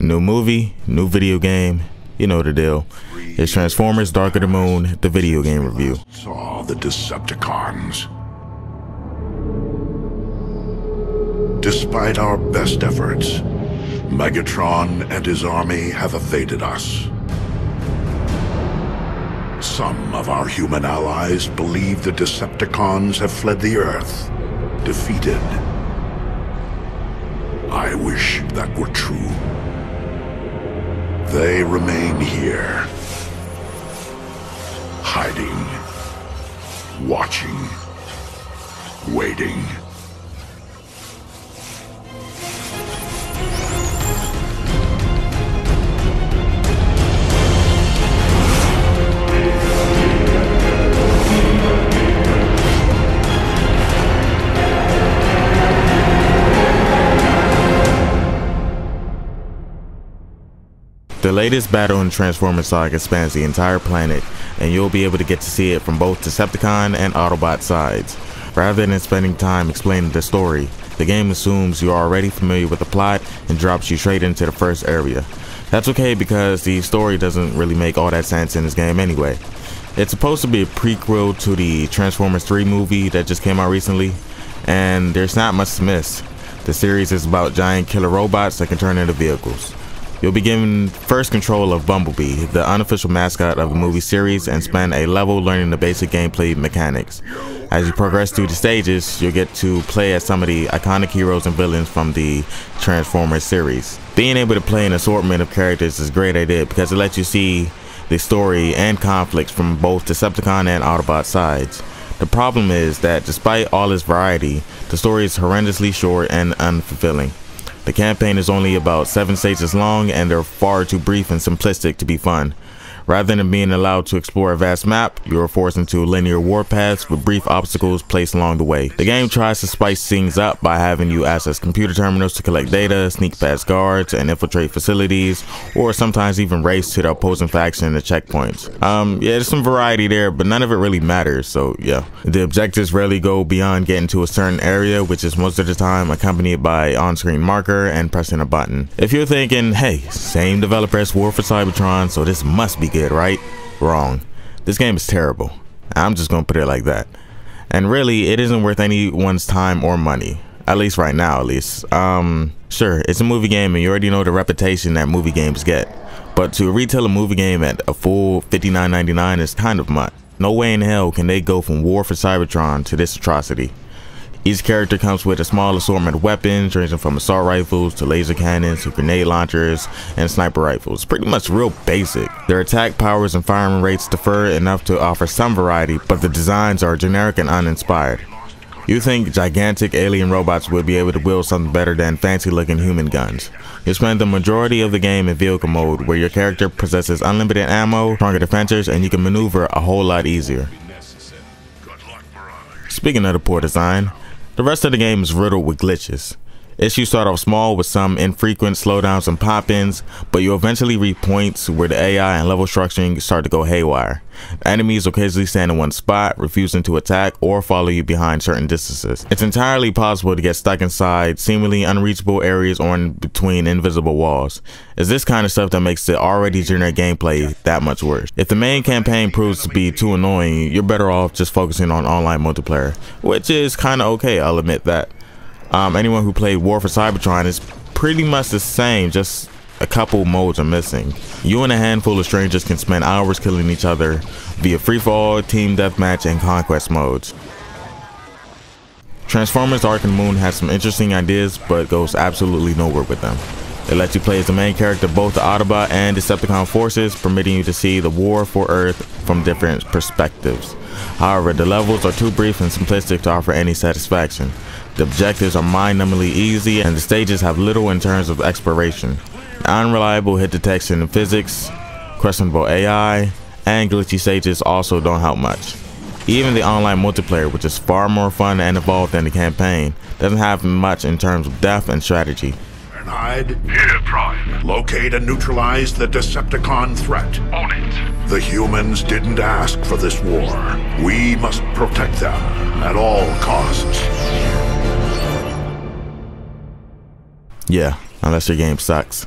New movie, new video game, you know the deal. It's Transformers Dark of the Moon, the video game review. Saw the Decepticons. Despite our best efforts, Megatron and his army have evaded us. Some of our human allies believe the Decepticons have fled the Earth, defeated. I wish that were true. They remain here, hiding, watching, waiting. The latest battle in Transformers saga spans the entire planet, and you'll be able to get to see it from both Decepticon and Autobot sides. Rather than spending time explaining the story, the game assumes you are already familiar with the plot and drops you straight into the first area. That's okay because the story doesn't really make all that sense in this game anyway. It's supposed to be a prequel to the Transformers 3 movie that just came out recently, and there's not much to miss. The series is about giant killer robots that can turn into vehicles. You'll be given first control of Bumblebee, the unofficial mascot of the movie series, and spend a level learning the basic gameplay mechanics. As you progress through the stages, you'll get to play as some of the iconic heroes and villains from the Transformers series. Being able to play an assortment of characters is a great idea because it lets you see the story and conflicts from both Decepticon and Autobot sides. The problem is that despite all this variety, the story is horrendously short and unfulfilling. The campaign is only about 7 stages long and they're far too brief and simplistic to be fun. Rather than being allowed to explore a vast map, you are forced into linear warpaths with brief obstacles placed along the way. The game tries to spice things up by having you access computer terminals to collect data, sneak past guards, and infiltrate facilities, or sometimes even race to the opposing faction at checkpoints. Yeah, there's some variety there, but none of it really matters, so yeah. The objectives rarely go beyond getting to a certain area, which is most of the time accompanied by on-screen marker and pressing a button. If you're thinking, hey, same developer as War for Cybertron, so this must be good, right? Wrong. This game is terrible. I'm just gonna put it like that. And really, it isn't worth anyone's time or money. At least right now, at least. Sure, it's a movie game and you already know the reputation that movie games get. But to retail a movie game at a full $59.99 is kind of much. No way in hell can they go from War for Cybertron to this atrocity. Each character comes with a small assortment of weapons, ranging from assault rifles to laser cannons to grenade launchers and sniper rifles. Pretty much real basic. Their attack powers and firing rates differ enough to offer some variety, but the designs are generic and uninspired. You think gigantic alien robots would be able to wield something better than fancy looking human guns. You spend the majority of the game in vehicle mode, where your character possesses unlimited ammo, stronger defenses, and you can maneuver a whole lot easier. Speaking of the poor design, the rest of the game is riddled with glitches. Issues start off small with some infrequent slowdowns and pop-ins, but you eventually reach points where the AI and level structuring start to go haywire. Enemies occasionally stand in one spot, refusing to attack or follow you behind certain distances. It's entirely possible to get stuck inside seemingly unreachable areas or in between invisible walls. It's this kind of stuff that makes the already generic gameplay that much worse. If the main campaign proves to be too annoying, you're better off just focusing on online multiplayer, which is kinda okay, I'll admit that. Anyone who played War for Cybertron is pretty much the same, just a couple modes are missing. You and a handful of strangers can spend hours killing each other via free-for-all, team deathmatch, and conquest modes. Transformers Dark of the Moon has some interesting ideas, but goes absolutely nowhere with them. It lets you play as the main character of both the Autobot and Decepticon forces, permitting you to see the war for Earth from different perspectives. However, the levels are too brief and simplistic to offer any satisfaction. The objectives are mind-numbingly easy, and the stages have little in terms of exploration. Unreliable hit detection in physics, questionable AI, and glitchy stages also don't help much. Even the online multiplayer, which is far more fun and involved than the campaign, doesn't have much in terms of depth and strategy. Here, Prime. Locate and neutralize the Decepticon threat. On it. The humans didn't ask for this war. We must protect them at all costs. Yeah, unless your game sucks.